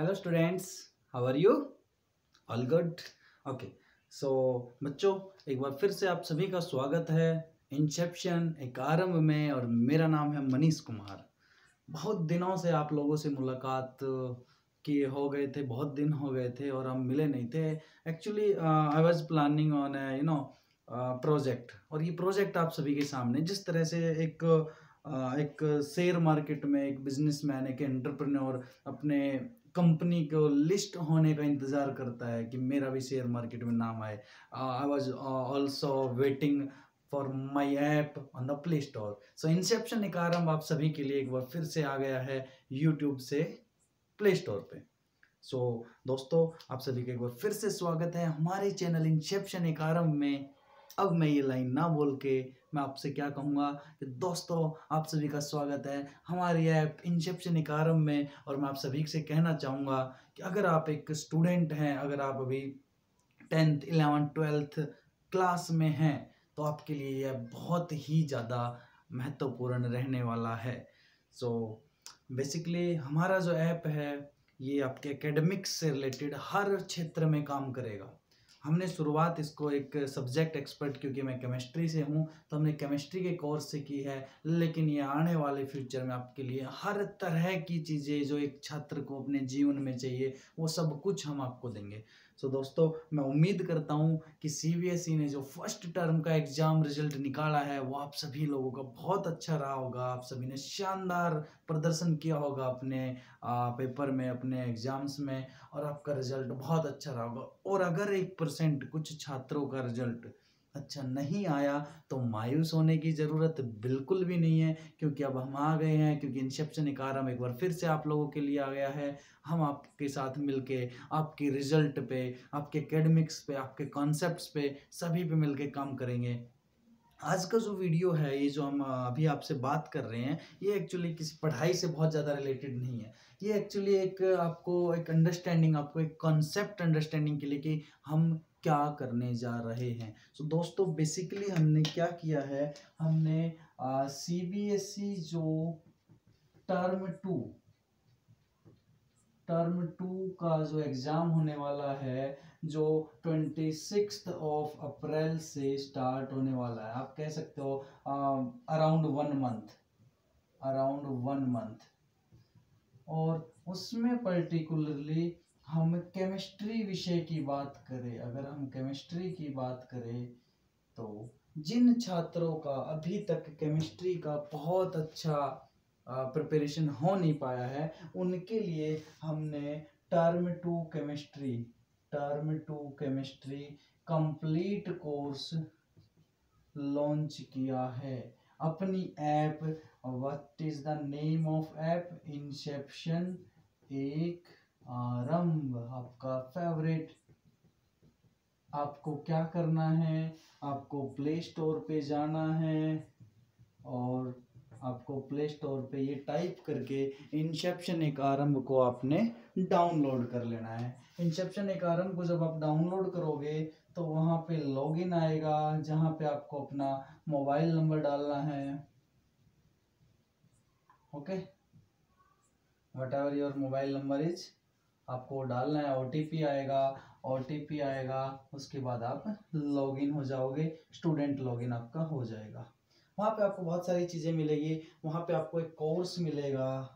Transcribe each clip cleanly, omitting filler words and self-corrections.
Hello students, how are you? All good? Okay. So बच्चों, एक बार फिर से आप सभी का स्वागत है इंसेप्शन एक आरंभ में। और मेरा नाम है मनीष कुमार। बहुत दिनों से आप लोगों से मुलाकात किए हो गए थे, बहुत दिन हो गए थे और हम मिले नहीं थे। Actually I was planning on project, और ये प्रोजेक्ट आप सभी के सामने जिस तरह से एक शेयर मार्केट में एक बिजनेसमैन, एक एंटरप्रेन्योर अपने कंपनी को लिस्ट होने का इंतजार करता है कि मेरा भी शेयर मार्केट में नाम आए। I was also waiting for my app on the play store. So Inception एक आरंभ आप सभी के लिए एक बार फिर से आ गया है यूट्यूब से प्ले स्टोर पे। सो दोस्तों, आप सभी का एक बार फिर से स्वागत है हमारे चैनल इंसेप्शन एक आरंभ में। अब मैं ये लाइन ना बोल के मैं आपसे क्या कहूँगा कि दोस्तों, आप सभी का स्वागत है हमारी ऐप इंसेप्शन एक आरंभ में। और मैं आप सभी से कहना चाहूँगा कि अगर आप एक स्टूडेंट हैं, अगर आप अभी 10th 11th 12th क्लास में हैं, तो आपके लिए यह बहुत ही ज़्यादा महत्वपूर्ण रहने वाला है। सो बेसिकली हमारा जो ऐप है ये आपके एकेडमिक्स से रिलेटेड हर क्षेत्र में काम करेगा। हमने शुरुआत इसको एक सब्जेक्ट एक्सपर्ट, क्योंकि मैं केमिस्ट्री से हूँ तो हमने केमिस्ट्री के कोर्स से की है, लेकिन ये आने वाले फ्यूचर में आपके लिए हर तरह की चीज़ें जो एक छात्र को अपने जीवन में चाहिए वो सब कुछ हम आपको देंगे। सो दोस्तों, मैं उम्मीद करता हूँ कि सीबीएसई ने जो फर्स्ट टर्म का एग्ज़ाम रिजल्ट निकाला है वो आप सभी लोगों का बहुत अच्छा रहा होगा। आप सभी ने शानदार प्रदर्शन किया होगा अपने पेपर में, अपने एग्ज़ाम्स में, और आपका रिजल्ट बहुत अच्छा रहा होगा। और अगर 1% कुछ छात्रों का रिजल्ट अच्छा नहीं आया तो मायूस होने की ज़रूरत बिल्कुल भी नहीं है, क्योंकि अब हम आ गए हैं, क्योंकि इंसेप्शन एक आरंभ एक बार फिर से आप लोगों के लिए आ गया है। हम आपके साथ मिलके आपके रिजल्ट पे, आपके एकेडमिक्स पे, आपके कॉन्सेप्ट्स पे, सभी पे मिलके काम करेंगे। आज का जो वीडियो है, ये जो हम अभी आपसे बात कर रहे हैं, ये एक्चुअली किसी पढ़ाई से बहुत ज़्यादा रिलेटेड नहीं है। ये एक्चुअली एक आपको एक अंडरस्टैंडिंग, आपको एक कॉन्सेप्ट अंडरस्टैंडिंग के लिए कि हम क्या करने जा रहे हैं। सो दोस्तों, बेसिकली हमने क्या किया है, हमने सीबीएसई जो टर्म टू का जो एग्ज़ाम होने वाला है, जो 26 ऑफ अप्रैल से स्टार्ट होने वाला है, आप कह सकते हो अराउंड 1 मंथ। और उसमें पर्टिकुलरली हम केमिस्ट्री विषय की बात करें, अगर हम केमिस्ट्री की बात करें तो जिन छात्रों का अभी तक केमिस्ट्री का बहुत अच्छा प्रिपरेशन हो नहीं पाया है, उनके लिए हमने term two chemistry complete course launch किया है। अपनी app, what is the name of app? Inception एक आरंभ, आपका फेवरेट। आपको क्या करना है, आपको प्ले स्टोर पे जाना है और आपको प्ले स्टोर पे ये टाइप करके इंसेप्शन एक आरंभ को आपने डाउनलोड कर लेना है। इंसेप्शन एक आरंभ को जब आप डाउनलोड करोगे तो वहाँ पे लॉगिन आएगा, जहाँ पे आपको अपना मोबाइल नंबर डालना है। Okay, what ever your mobile number is, आपको डालना है। ओटीपी आएगा, उसके बाद आप लॉगिन हो जाओगे, स्टूडेंट लॉगिन आपका हो जाएगा। वहाँ पे आपको बहुत सारी चीज़ें मिलेगी। वहाँ पे आपको एक कोर्स मिलेगा,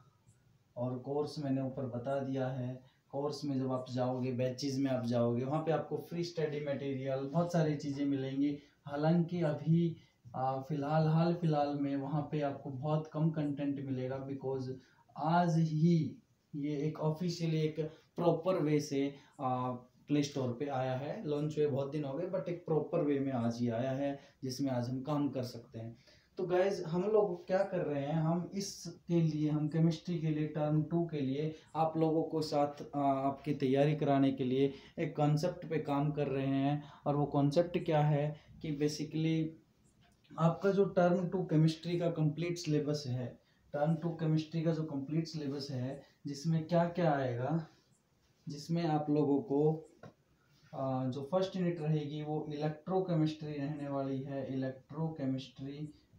और कोर्स मैंने ऊपर बता दिया है। कोर्स में जब आप जाओगे, बैचेज में आप जाओगे, वहाँ पे आपको फ्री स्टडी मटेरियल, बहुत सारी चीज़ें मिलेंगी। हालांकि अभी हाल फिलहाल में वहाँ पे आपको बहुत कम कंटेंट मिलेगा, बिकॉज आज ही ये एक ऑफिशियली एक प्रॉपर वे से प्ले स्टोर पे आया है। लॉन्च हुए बहुत दिन हो गए, बट एक प्रॉपर वे में आज ही आया है, जिसमें आज हम काम कर सकते हैं। तो गाइज, हम लोग क्या कर रहे हैं, हम इसके लिए, हम केमिस्ट्री के लिए टर्म 2 के लिए आप लोगों को साथ आपकी तैयारी कराने के लिए एक कॉन्सेप्ट पे काम कर रहे हैं। और वो कॉन्सेप्ट क्या है कि बेसिकली आपका जो टर्म 2 केमिस्ट्री का कंप्लीट सिलेबस है, जिसमें क्या क्या आएगा, जिसमें आप लोगों को जो फर्स्ट यूनिट रहेगी वो इलेक्ट्रोकेमिस्ट्री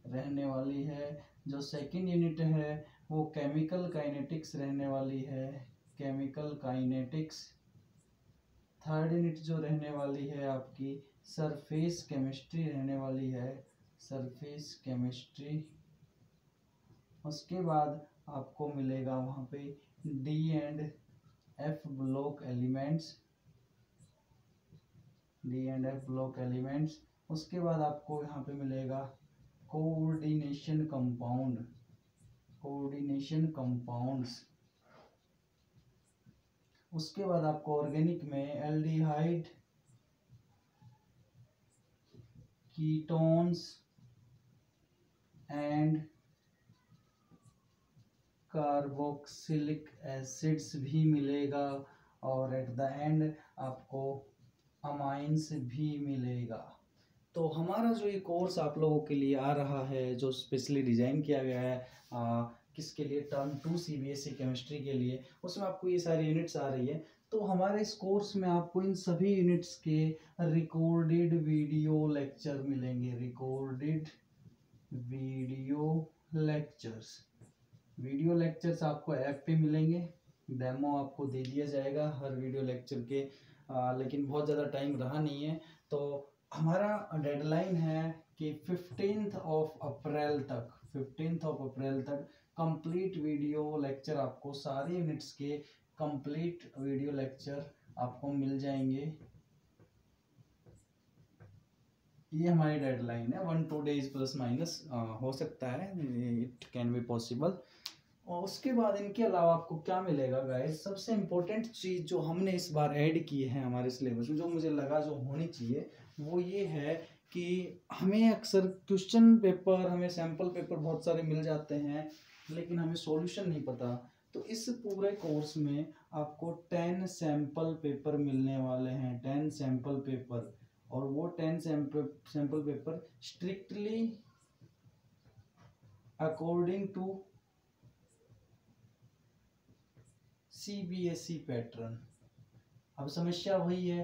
रहने वाली है। जो सेकंड यूनिट है वो केमिकल काइनेटिक्स रहने वाली है। Chemical kinetics. थर्ड यूनिट जो रहने वाली है आपकी सरफेस केमिस्ट्री रहने वाली है, सरफेस केमिस्ट्री। उसके बाद आपको मिलेगा वहाँ पे D and F block elements, D and F block elements. उसके बाद आपको यहाँ पे मिलेगा कोऑर्डिनेशन कंपाउंड, कोऑर्डिनेशन कंपाउंड्स। उसके बाद आपको ऑर्गेनिक में aldehyde, ketones and carboxylic acids भी मिलेगा, और एट द एंड आपको अमाइंस भी मिलेगा। तो हमारा जो ये कोर्स आप लोगों के लिए आ रहा है, जो स्पेशली डिज़ाइन किया गया है किसके लिए, टर्म 2 CBSE केमिस्ट्री के लिए, उसमें आपको ये सारी यूनिट्स आ रही है। तो हमारे इस कोर्स में आपको इन सभी यूनिट्स के रिकॉर्डेड वीडियो लेक्चर मिलेंगे, recorded video lectures. Video lectures आपको ऐप पे मिलेंगे, डेमो आपको दे दिया जाएगा हर वीडियो लेक्चर के, लेकिन बहुत ज़्यादा टाइम रहा नहीं है। तो हमारा डेडलाइन है कि 15 अप्रैल तक, 15 अप्रैल तक कंप्लीट वीडियो लेक्चर आपको, सारे यूनिट्स के कंप्लीट वीडियो लेक्चर आपको मिल जाएंगे। ये हमारी डेडलाइन है, 1-2 डेज प्लस माइनस हो सकता है, इट कैन बी पॉसिबल। और उसके बाद इनके अलावा आपको क्या मिलेगा गाइस, सबसे इम्पोर्टेंट चीज़ जो हमने इस बार ऐड की है हमारे सिलेबस में, जो मुझे लगा जो होनी चाहिए, वो ये है कि हमें अक्सर क्वेश्चन पेपर, हमें सैम्पल पेपर बहुत सारे मिल जाते हैं, लेकिन हमें सॉल्यूशन नहीं पता। तो इस पूरे कोर्स में आपको 10 सैम्पल पेपर मिलने वाले हैं, 10 सैम्पल पेपर। और वो 10 sample paper strictly according to CBSE pattern. अब समस्या वही है,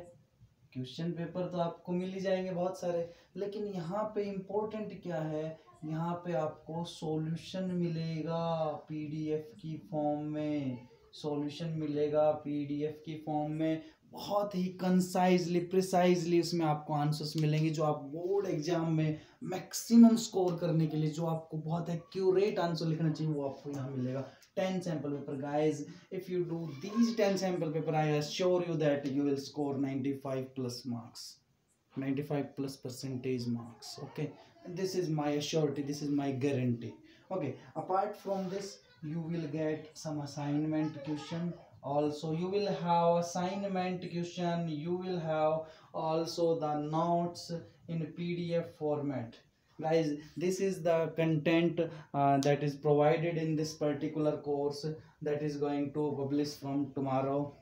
क्वेश्चन पेपर तो आपको मिल ही जाएंगे बहुत सारे, लेकिन यहाँ पे इम्पोर्टेंट क्या है, यहाँ पे आपको सॉल्यूशन मिलेगा PDF की फॉर्म में, सॉल्यूशन मिलेगा PDF की फॉर्म में, बहुत ही कंसाइजली, प्रिसाइजली उसमें आपको आंसर्स मिलेंगे, जो आप बोर्ड एग्जाम में मैक्सिमम स्कोर करने के लिए, जो आपको बहुत एक्यूरेट आंसर लिखना चाहिए, वो आपको यहाँ मिलेगा। 10 sample paper guys, if you do these 10 sample paper, I assure you that you will score 95 plus marks, 95 plus percentage marks. Okay, this is my assurity, this is my guarantee. Okay, apart from this, you will get some assignment question also, you will have assignment question, you will have also the notes in PDF format. Guys, this is the content that is provided in this particular course, that is going to publish from tomorrow.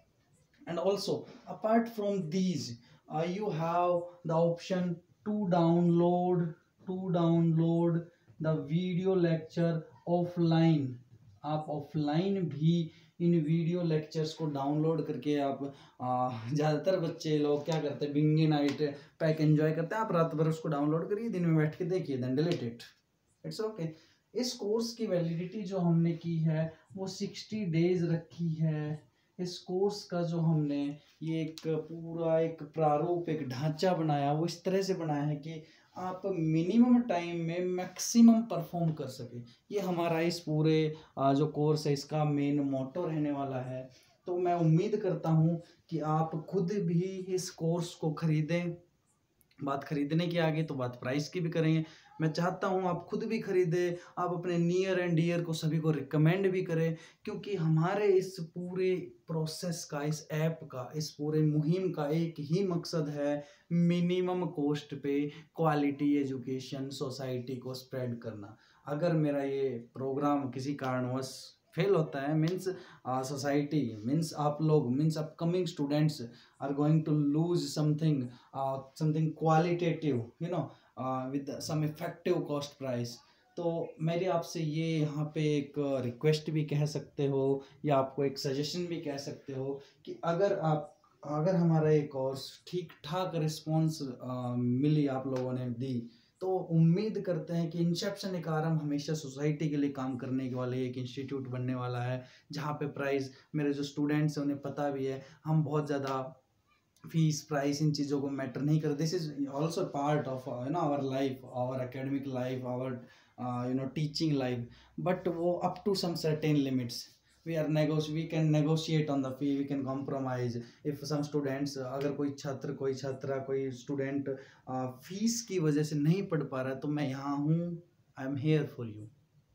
And also apart from these, you have the option to download the video lecture offline. आप offline भी इन video lectures को download करके आप ज़्यादातर बच्चे लोग क्या करते हैं, बिंगी नाइट पैक एंजॉय करते हैं, आप रात भर उसको डाउनलोड करिए, दिन में बैठ के देखिए, then delete it, it's okay. इस कोर्स की वैलिडिटी जो हमने की है वो 60 डेज रखी है। इस कोर्स का जो हमने ये एक पूरा एक प्रारूप, एक ढांचा बनाया, वो इस तरह से बनाया है कि आप मिनिमम टाइम में मैक्सिमम परफॉर्म कर सके। ये हमारा इस पूरे जो कोर्स है इसका मेन मोटो रहने वाला है। तो मैं उम्मीद करता हूँ कि आप खुद भी इस कोर्स को खरीदें। बात खरीदने की आ गई तो बात प्राइस की भी करेंगे। मैं चाहता हूँ आप खुद भी खरीदें, आप अपने नियर एंड डियर को सभी को रिकमेंड भी करें, क्योंकि हमारे इस पूरे प्रोसेस का, इस ऐप का, इस पूरे मुहिम का एक ही मकसद है, मिनिमम कॉस्ट पे क्वालिटी एजुकेशन सोसाइटी को स्प्रेड करना। अगर मेरा ये प्रोग्राम किसी कारणवश फेल होता है, मीन्स सोसाइटी, मीन्स आप लोग, means upcoming students are going to lose something qualitative, you know, with some effective cost price. तो मेरी आपसे ये यहाँ पे एक रिक्वेस्ट भी कह सकते हो, या आपको एक सजेशन भी कह सकते हो कि अगर हमारा ये कोर्स ठीक ठाक रिस्पॉन्स मिली, आप लोगों ने दी, तो उम्मीद करते हैं कि इंसेप्शन एक आरम हमेशा सोसाइटी के लिए काम करने के वाले एक इंस्टीट्यूट बनने वाला है, जहाँ पे प्राइस मेरे जो स्टूडेंट्स हैं उन्हें पता भी है, हम बहुत ज़्यादा फीस प्राइस इन चीज़ों को मैटर नहीं कर। This is also part of our life, our academic life, our teaching life, but वो up to some certain limits we can negotiate on the fee, we can compromise if some students, अगर कोई छात्र कोई छात्रा कोई student fees की वजह से नहीं पढ़ पा रहा है, तो मैं यहाँ हूँ, I am here for you,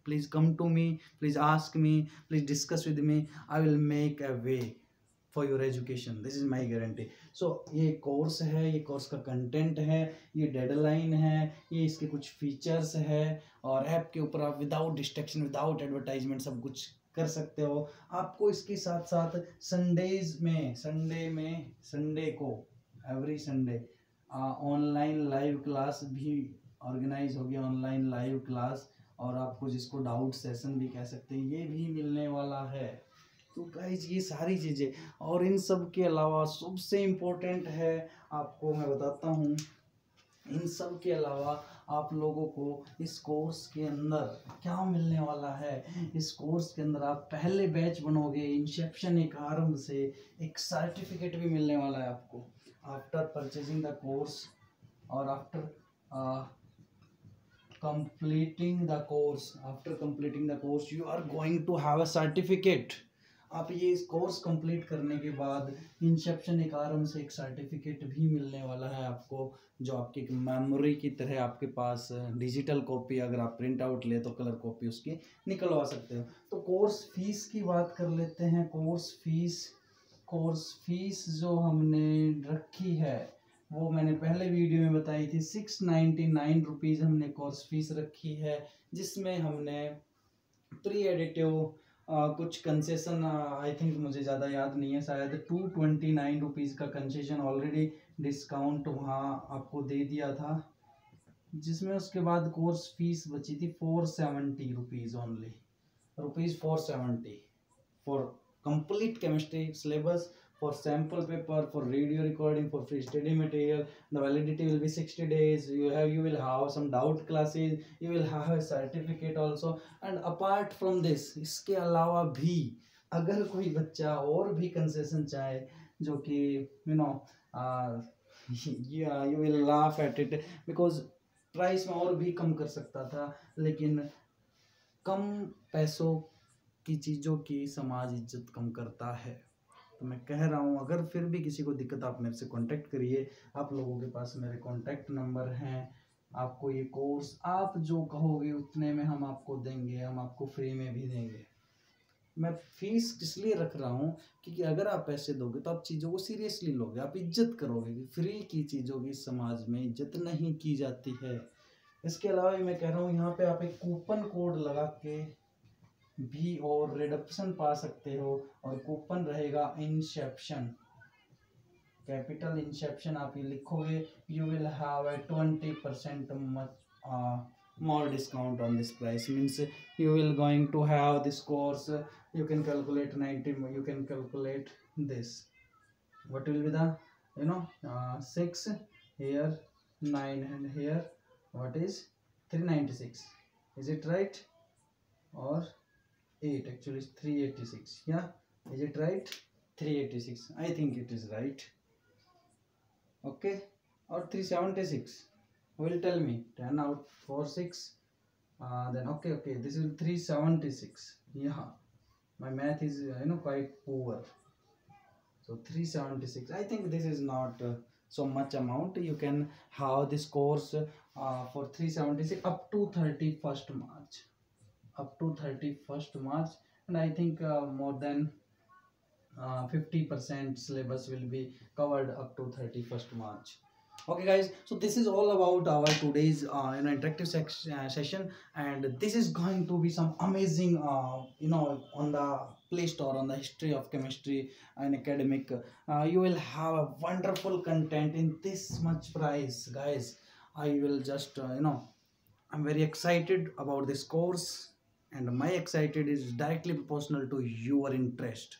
please come to me, please ask me, please discuss with me, I will make a way for your education, this is my guarantee. So ये कोर्स है, ये कोर्स का content है, ये deadline है, ये इसके कुछ फीचर्स है, और ऐप के ऊपर आप विदाउट डिस्ट्रैक्शन, विदाउट एडवर्टाइजमेंट सब कुछ कर सकते हो। आपको इसके साथ साथ संडे को every Sunday online live class भी ऑर्गेनाइज होगी, ऑनलाइन लाइव क्लास, और आपको जिसको डाउट सेशन भी कह सकते हैं, ये भी मिलने वाला है। तो गाइज ये सारी चीज़ें, और इन सब के अलावा सबसे इम्पोर्टेंट है, आपको मैं बताता हूँ, इन सब के अलावा आप लोगों को इस कोर्स के अंदर क्या मिलने वाला है। इस कोर्स के अंदर आप पहले बैच बनोगे, इंसेप्शन एक आरंभ से, एक सर्टिफिकेट भी मिलने वाला है आपको आफ्टर परचेजिंग द कोर्स, और after completing the course, after completing the course you are going to have a certificate। आप ये इस कोर्स कंप्लीट करने के बाद इंसेप्शन एक आरंभ से एक सर्टिफिकेट भी मिलने वाला है आपको, जो आपकी एक मेमोरी की तरह आपके पास डिजिटल कॉपी, अगर आप प्रिंट आउट ले तो कलर कॉपी उसकी निकलवा सकते हो। तो कोर्स फीस की बात कर लेते हैं। कोर्स फीस जो हमने रखी है वो मैंने पहले वीडियो में बताई थी, 699 रुपीज़ हमने कोर्स फीस रखी है, जिसमें हमने प्री एडिटिव कुछ कंसेशन, आई थिंक मुझे ज़्यादा याद नहीं है, शायद 229 रुपीज़ का कंसेशन ऑलरेडी डिस्काउंट वहाँ आपको दे दिया था, जिसमें उसके बाद कोर्स फीस बची थी 470 rupees only, ₹470 for complete chemistry syllabus, for sample paper, for video recording, for free study material. The validity will be 60 days. You will have some doubt classes, you will have a certificate also, and apart from this, इसके अलावा भी अगर कोई बच्चा और भी concession चाहे, जो कि you will laugh at it, because price में और भी कम कर सकता था, लेकिन कम पैसों की चीज़ों की समाज इज्जत कम करता है। तो मैं कह रहा हूँ, अगर फिर भी किसी को दिक्कत, आप मेरे से कांटेक्ट करिए, आप लोगों के पास मेरे कांटेक्ट नंबर हैं। आपको ये कोर्स आप जो कहोगे उतने में हम आपको देंगे, हम आपको फ्री में भी देंगे। मैं फीस इसलिए रख रहा हूँ क्योंकि अगर आप पैसे दोगे तो आप चीज़ों को सीरियसली लोगे, आप इज्जत करोगे। फ्री की चीज़ों की समाज में इज्जत नहीं की जाती है। इसके अलावा मैं कह रहा हूँ, यहाँ पे आप एक कूपन कोड लगा के भी और रिडक्शन पा सकते हो, और कूपन रहेगा इंसेप्शन, कैपिटल इंसेप्शन आप ये लिखोगे, you will have a 20% more discount on this price, means you will going to have this course, you can calculate 90, you can calculate this, what will be the 6 here, 9, and here what is 396, is it right, or 8, actually 386, yeah, is it right, 386, I think it is right, okay, or 376, who will tell me, 10 out 4 6, then okay, this is 376, yeah, my math is quite poor, so 376, I think this is not so much amount. You can have this course for 376 up to 31st March, and I think more than 50% syllabus will be covered up to 31st March. Okay guys, so this is all about our today's interactive session, and this is going to be some amazing on the Play Store, on the history of chemistry and academic, you will have a wonderful content in this much price, guys. I will just I'm very excited about this course, and my excited is directly proportional to your interest.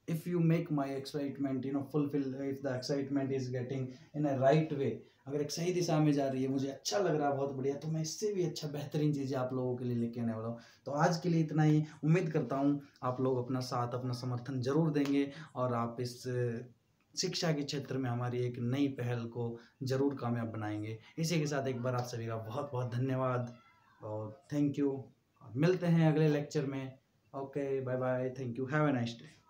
If you make my excitement fulfill, if the excitement is getting in a right way, अगर एक सही दिशा में जा रही है, मुझे अच्छा लग रहा है, बहुत बढ़िया, तो मैं इससे भी अच्छा बेहतरीन चीज़ें आप लोगों के लिए लेके आने वाला हूँ। तो आज के लिए इतना ही। उम्मीद करता हूँ आप लोग अपना साथ, अपना समर्थन ज़रूर देंगे और आप इस शिक्षा के क्षेत्र में हमारी एक नई पहल को ज़रूर कामयाब बनाएंगे। इसी के साथ एक बार आप सभी का बहुत बहुत धन्यवाद और थैंक यू। मिलते हैं अगले लेक्चर में। Okay, bye bye, thank you, have a nice day.